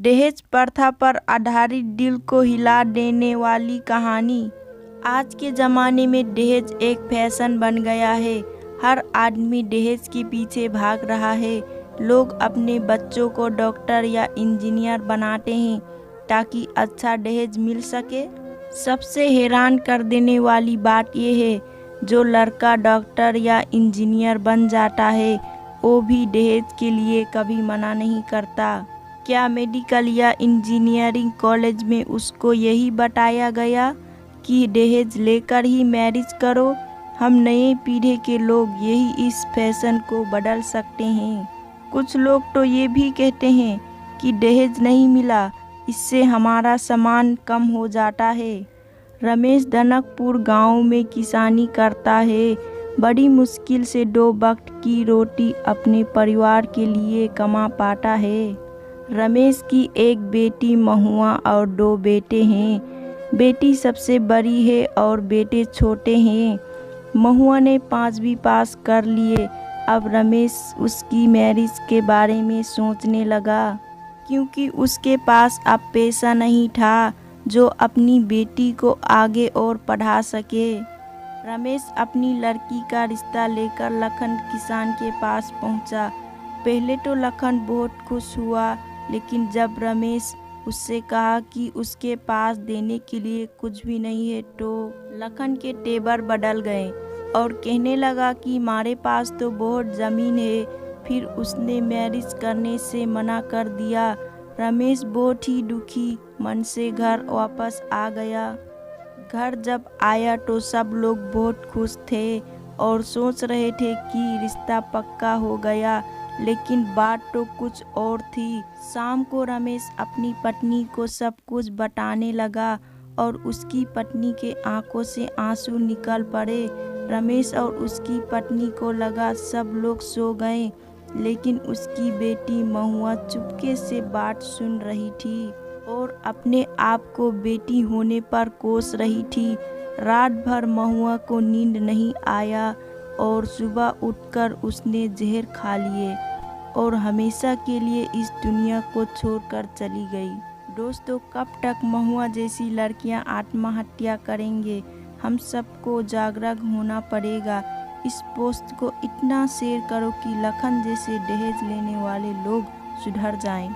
दहेज प्रथा पर आधारित दिल को हिला देने वाली कहानी। आज के ज़माने में दहेज एक फैशन बन गया है। हर आदमी दहेज के पीछे भाग रहा है। लोग अपने बच्चों को डॉक्टर या इंजीनियर बनाते हैं ताकि अच्छा दहेज मिल सके। सबसे हैरान कर देने वाली बात यह है, जो लड़का डॉक्टर या इंजीनियर बन जाता है वो भी दहेज के लिए कभी मना नहीं करता। क्या मेडिकल या इंजीनियरिंग कॉलेज में उसको यही बताया गया कि दहेज लेकर ही मैरिज करो? हम नए पीढ़ी के लोग यही इस फैशन को बदल सकते हैं। कुछ लोग तो ये भी कहते हैं कि दहेज नहीं मिला, इससे हमारा सम्मान कम हो जाता है। रमेश धनकपुर गांव में किसानी करता है। बड़ी मुश्किल से 2 वक्त की रोटी अपने परिवार के लिए कमा पाता है। रमेश की एक बेटी महुआ और 2 बेटे हैं। बेटी सबसे बड़ी है और बेटे छोटे हैं। महुआ ने 5वीं पास कर लिए। अब रमेश उसकी मैरिज के बारे में सोचने लगा, क्योंकि उसके पास अब पैसा नहीं था जो अपनी बेटी को आगे और पढ़ा सके। रमेश अपनी लड़की का रिश्ता लेकर लखन किसान के पास पहुंचा। पहले तो लखन बहुत खुश हुआ, लेकिन जब रमेश उससे कहा कि उसके पास देने के लिए कुछ भी नहीं है तो लखन के तेवर बदल गए और कहने लगा कि हमारे पास तो बहुत ज़मीन है। फिर उसने मैरिज करने से मना कर दिया। रमेश बहुत ही दुखी मन से घर वापस आ गया। घर जब आया तो सब लोग बहुत खुश थे और सोच रहे थे कि रिश्ता पक्का हो गया, लेकिन बात तो कुछ और थी। शाम को रमेश अपनी पत्नी को सब कुछ बताने लगा और उसकी पत्नी के आंखों से आंसू निकल पड़े। रमेश और उसकी पत्नी को लगा सब लोग सो गए, लेकिन उसकी बेटी महुआ चुपके से बात सुन रही थी और अपने आप को बेटी होने पर कोस रही थी। रात भर महुआ को नींद नहीं आया और सुबह उठकर उसने जहर खा लिए और हमेशा के लिए इस दुनिया को छोड़कर चली गई। दोस्तों, कब तक महुआ जैसी लड़कियां आत्महत्या करेंगे? हम सबको जागरूक होना पड़ेगा। इस पोस्ट को इतना शेयर करो कि लखन जैसे दहेज लेने वाले लोग सुधर जाएं।